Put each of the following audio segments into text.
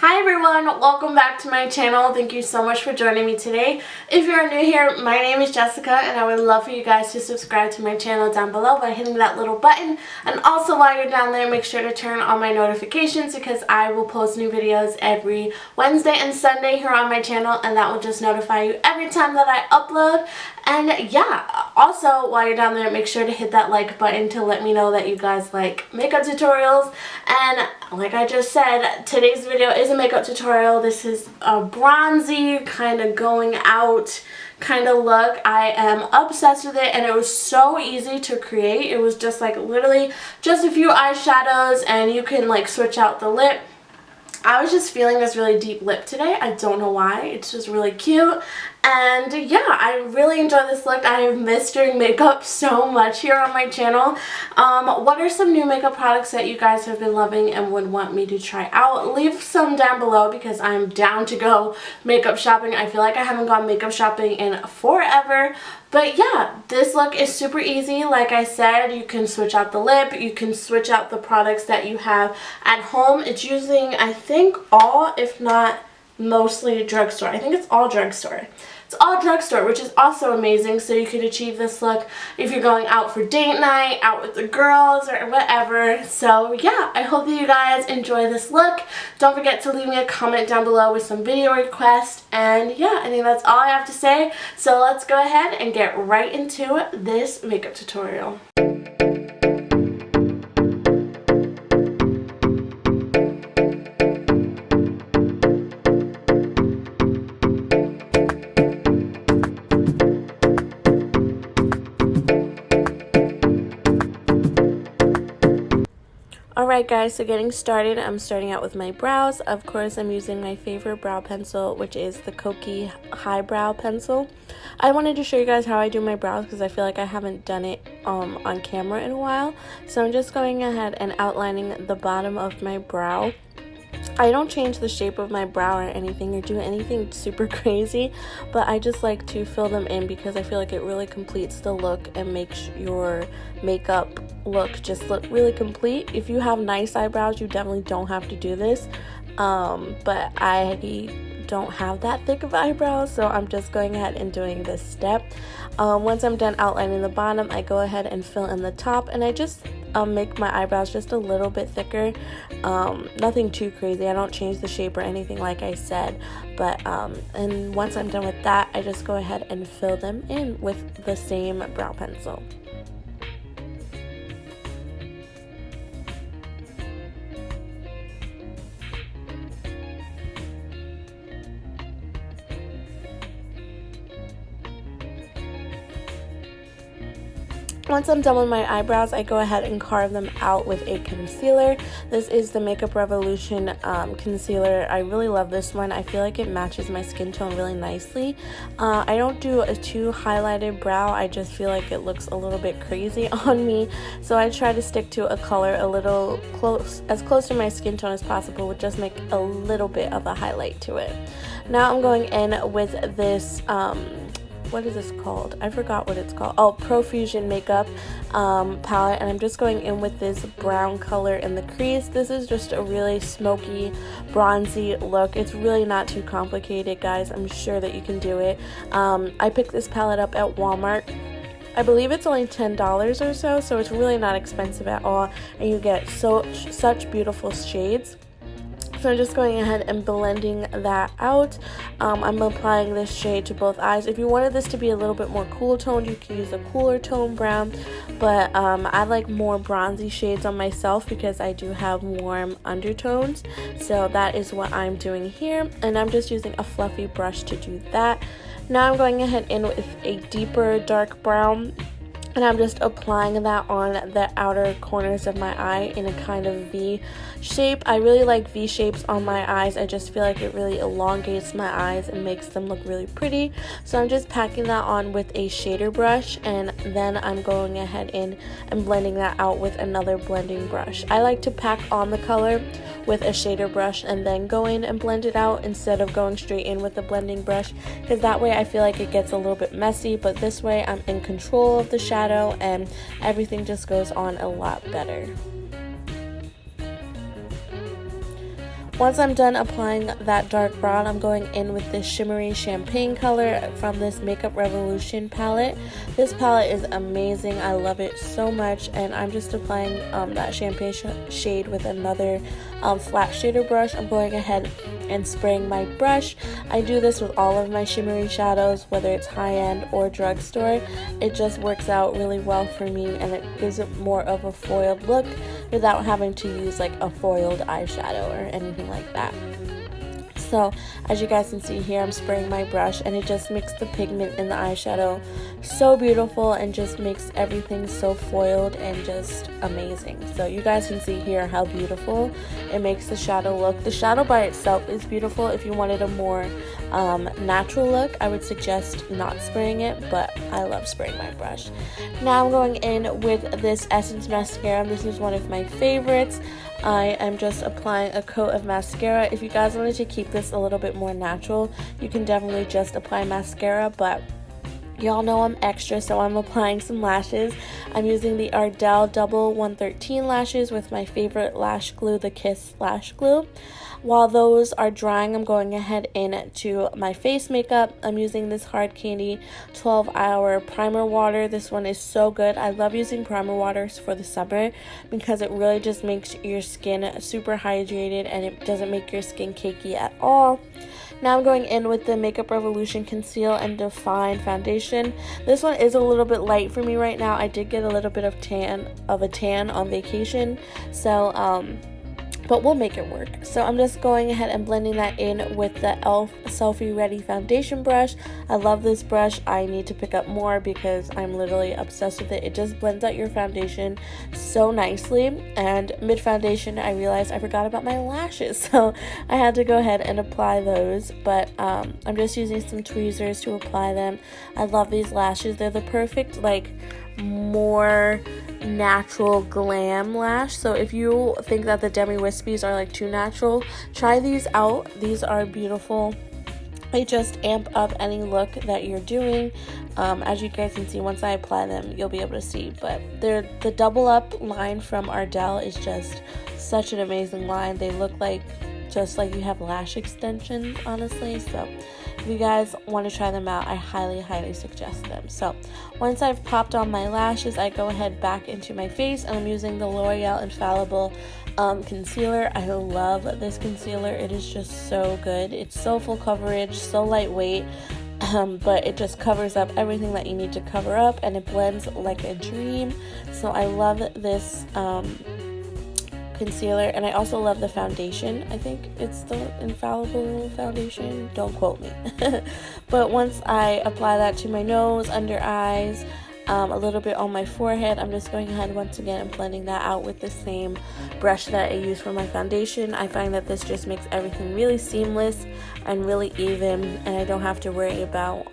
Hi everyone, welcome back to my channel. Thank you so much for joining me today. If you're new here, my name is Jessica and I would love for you guys to subscribe to my channel down below by hitting that little button. And also while you're down there, make sure to turn on my notifications because I will post new videos every Wednesday and Sunday here on my channel, and that will just notify you every time that I upload. And yeah, also while you're down there, make sure to hit that like button to let me know that you guys like makeup tutorials. And like I just said, today's video is a makeup tutorial. This is a bronzy kind of going out kind of look. I am obsessed with it and it was so easy to create. It was just like literally just a few eyeshadows and you can like switch out the lip. I was just feeling this really deep lip today. I don't know why. It's just really cute. And yeah, I really enjoy this look. I have missed doing makeup so much here on my channel. What are some new makeup products that you guys have been loving and would want me to try out? Leave some down below because I'm down to go makeup shopping. I feel like I haven't gone makeup shopping in forever. But yeah, this look is super easy. Like I said, you can switch out the lip. You can switch out the products that you have at home. It's using, I think, all, if not mostly Drugstore. I think it's all Drugstore. It's all Drugstore, which is also amazing. So you could achieve this look if you're going out for date night, out with the girls, or whatever. So yeah, I hope that you guys enjoy this look. Don't forget to leave me a comment down below with some video requests. And yeah, I think that's all I have to say. So let's go ahead and get right into this makeup tutorial. Alright guys, so getting started, I'm starting out with my brows. Of course, I'm using my favorite brow pencil, which is the Kokie Highbrow Pencil. I wanted to show you guys how I do my brows because I feel like I haven't done it on camera in a while. So I'm just going ahead and outlining the bottom of my brow. I don't change the shape of my brow or anything or do anything super crazy, but I just like to fill them in because I feel like it really completes the look and makes your makeup look just look really complete. If you have nice eyebrows, you definitely don't have to do this, but I don't have that thick of eyebrows, so I'm just going ahead and doing this step. Once I'm done outlining the bottom, I go ahead and fill in the top, and I just make my eyebrows just a little bit thicker. Nothing too crazy. I don't change the shape or anything like I said, but and once I'm done with that, I just go ahead and fill them in with the same brow pencil. Once I'm done with my eyebrows, I go ahead and carve them out with a concealer. This is the Makeup Revolution concealer. I really love this one. I feel like it matches my skin tone really nicely. I don't do a too highlighted brow. I just feel like it looks a little bit crazy on me. So I try to stick to a color a little as close to my skin tone as possible, with just make a little bit of a highlight to it. Now I'm going in with this what is this called? I forgot what it's called. Oh, Profusion Makeup palette, and I'm just going in with this brown color in the crease. This is just a really smoky, bronzy look. It's really not too complicated, guys. I'm sure that you can do it. I picked this palette up at Walmart. I believe it's only $10 or so, so it's really not expensive at all, and you get such beautiful shades. So I'm just going ahead and blending that out. I'm applying this shade to both eyes. If you wanted this to be a little bit more cool toned, you can use a cooler tone brown, but I like more bronzy shades on myself because I do have warm undertones. So that is what I'm doing here, and I'm just using a fluffy brush to do that. Now I'm going ahead in with a deeper dark brown, and I'm just applying that on the outer corners of my eye in a kind of V shape. I really like V shapes on my eyes. I just feel like it really elongates my eyes and makes them look really pretty. So I'm just packing that on with a shader brush, and then I'm going ahead in and blending that out with another blending brush. I like to pack on the color with a shader brush and then go in and blend it out instead of going straight in with the blending brush, because that way I feel like it gets a little bit messy, but this way I'm in control of the shadow and everything just goes on a lot better. Once I'm done applying that dark brown, I'm going in with this shimmery champagne color from this Makeup Revolution palette. This palette is amazing. I love it so much, and I'm just applying that champagne shade with another flat shader brush. I'm going ahead and spraying my brush. I do this with all of my shimmery shadows, whether it's high-end or drugstore. It just works out really well for me, and it gives it more of a foiled look without having to use like a foiled eyeshadow or anything like that. So as you guys can see here, I'm spraying my brush, and it just makes the pigment in the eyeshadow so beautiful and just makes everything so foiled and just amazing. So you guys can see here how beautiful it makes the shadow look. The shadow by itself is beautiful. If you wanted a more natural look, I would suggest not spraying it, but I love spraying my brush. Now I'm going in with this Essence mascara. This is one of my favorites. I am just applying a coat of mascara. If you guys wanted to keep this a little bit more natural, you can definitely just apply mascara, but y'all know I'm extra, so I'm applying some lashes. I'm using the Ardell Double 113 lashes with my favorite lash glue, the Kiss Lash Glue. While those are drying, I'm going ahead into my face makeup. I'm using this Hard Candy 12-hour primer water. This one is so good. I love using primer waters for the summer because it really just makes your skin super hydrated, and it doesn't make your skin cakey at all. Now I'm going in with the Makeup Revolution Conceal and Define Foundation. This one is a little bit light for me right now. I did get a little bit of a tan on vacation, so but we'll make it work. So I'm just going ahead and blending that in with the e.l.f. Selfie Ready foundation brush. I love this brush. I need to pick up more because I'm literally obsessed with it. It just blends out your foundation so nicely. And mid foundation, I realized I forgot about my lashes, so I had to go ahead and apply those. But I'm just using some tweezers to apply them. I love these lashes. They're the perfect, like, more natural glam lash. So if you think that the Demi Wispies are like too natural, try these out. These are beautiful. They just amp up any look that you're doing. As you guys can see, once I apply them, you'll be able to see. But the double up line from Ardell is just such an amazing line. They look like just like you have lash extensions, honestly. So if you guys want to try them out, I highly suggest them. So once I've popped on my lashes, I go ahead back into my face, and I'm using the L'Oreal Infallible concealer. I love this concealer. It is just so good. It's so full coverage, so lightweight, but it just covers up everything that you need to cover up, and it blends like a dream. So I love this concealer, and I also love the foundation. I think it's the Infallible foundation, don't quote me. But once I apply that to my nose, under eyes, a little bit on my forehead, I'm just going ahead once again and blending that out with the same brush that I use for my foundation. I find that this just makes everything really seamless and really even, and I don't have to worry about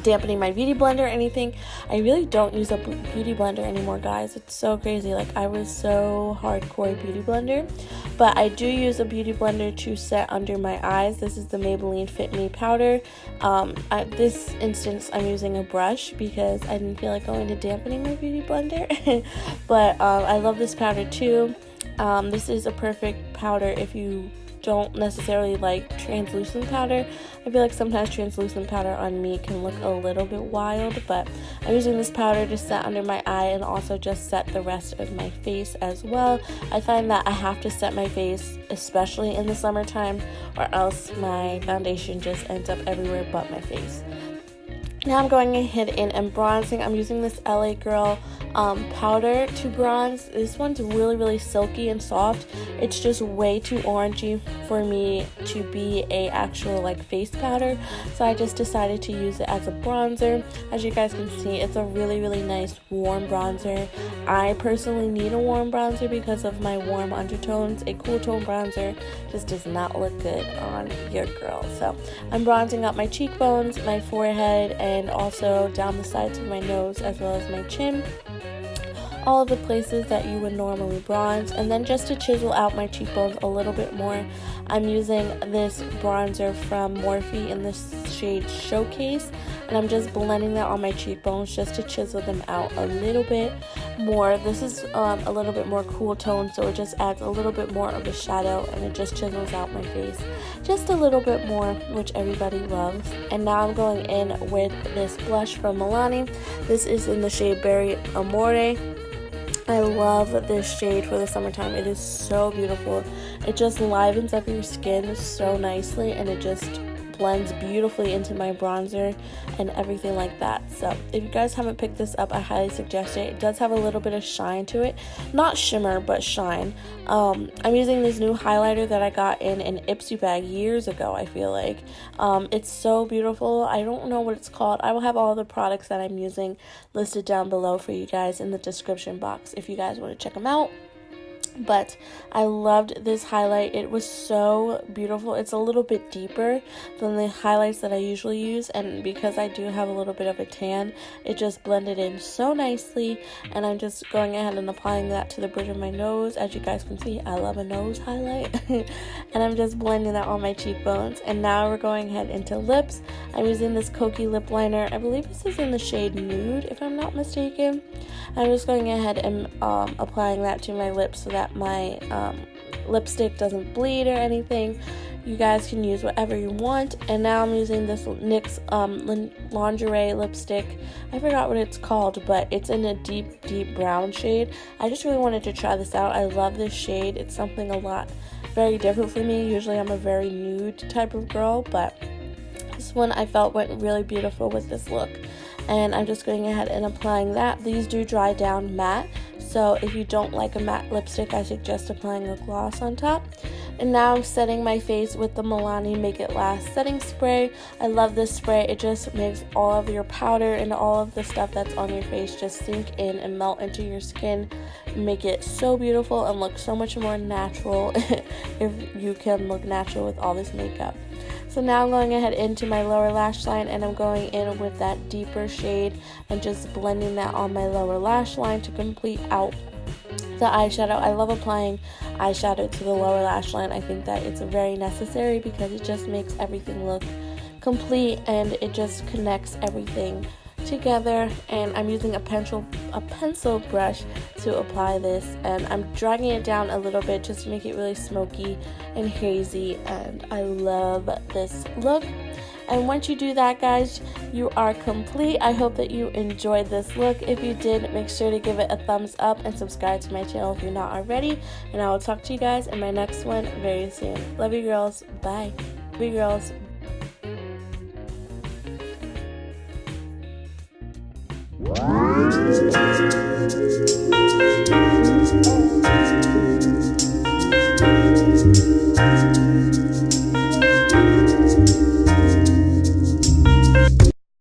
dampening my beauty blender or anything. I really don't use a beauty blender anymore, guys. It's so crazy. Like, I was so hardcore beauty blender, but I do use a beauty blender to set under my eyes. This is the Maybelline Fit Me powder. At this instance, I'm using a brush because I didn't feel like going to dampening my beauty blender. But I love this powder too. This is a perfect powder if you don't necessarily like translucent powder. I feel like sometimes translucent powder on me can look a little bit wild, but I'm using this powder to set under my eye and also just set the rest of my face as well. I find that I have to set my face, especially in the summertime, or else my foundation just ends up everywhere but my face. Now I'm going ahead and bronzing. I'm using this LA Girl powder to bronze. This one's really silky and soft. It's just way too orangey for me to be a actual like face powder, so I just decided to use it as a bronzer. As you guys can see, it's a really nice warm bronzer. I personally need a warm bronzer because of my warm undertones. A cool tone bronzer just does not look good on your girl. So I'm bronzing up my cheekbones, my forehead, and also down the sides of my nose as well as my chin. all of the places that you would normally bronze. And then just to chisel out my cheekbones a little bit more, I'm using this bronzer from Morphe in this shade Showcase, and I'm just blending that on my cheekbones just to chisel them out a little bit more. This is a little bit more cool tone, so it just adds a little bit more of a shadow, and it just chisels out my face just a little bit more, which everybody loves. And now I'm going in with this blush from Milani. This is in the shade Berry Amore. I love this shade for the summertime. It is so beautiful. It just livens up your skin so nicely, and it just blends beautifully into my bronzer and everything like that. So if you guys haven't picked this up, I highly suggest it. It does have a little bit of shine to it, not shimmer but shine. I'm using this new highlighter that I got in an Ipsy bag years ago. I feel like it's so beautiful. I don't know what it's called. I will have all the products that I'm using listed down below for you guys in the description box if you guys want to check them out. But I loved this highlight. It was so beautiful. It's a little bit deeper than the highlights that I usually use, and because I do have a little bit of a tan, it just blended in so nicely. And I'm just going ahead and applying that to the bridge of my nose. As you guys can see, I love a nose highlight. And I'm just blending that on my cheekbones. And now we're going ahead into lips. I'm using this Kokie lip liner. I believe this is in the shade Nude, if I'm not mistaken. I'm just going ahead and applying that to my lips so that my lipstick doesn't bleed or anything. You guys can use whatever you want. And now I'm using this NYX lingerie lipstick. I forgot what it's called, but it's in a deep brown shade. I just really wanted to try this out. I love this shade. It's something very different for me. Usually I'm a very nude type of girl, but this one I felt went really beautiful with this look. And I'm just going ahead and applying that. These do dry down matte, so if you don't like a matte lipstick, I suggest applying a gloss on top. And now I'm setting my face with the Milani Make It Last setting spray. I love this spray. It just makes all of your powder and all of the stuff that's on your face just sink in and melt into your skin, make it so beautiful and look so much more natural if you can look natural with all this makeup. So now I'm going ahead into my lower lash line, and I'm going in with that deeper shade and just blending that on my lower lash line to complete out the eyeshadow. I love applying eyeshadow to the lower lash line. I think that it's very necessary because it just makes everything look complete and it just connects everything together. And I'm using a pencil brush to apply this, and I'm dragging it down a little bit just to make it really smoky and hazy, and I love this look. And once you do that, guys, you are complete. I hope that you enjoyed this look. If you did, make sure to give it a thumbs up and subscribe to my channel if you're not already, and I will talk to you guys in my next one very soon. Love you girls. Bye. Love you girls. Bye.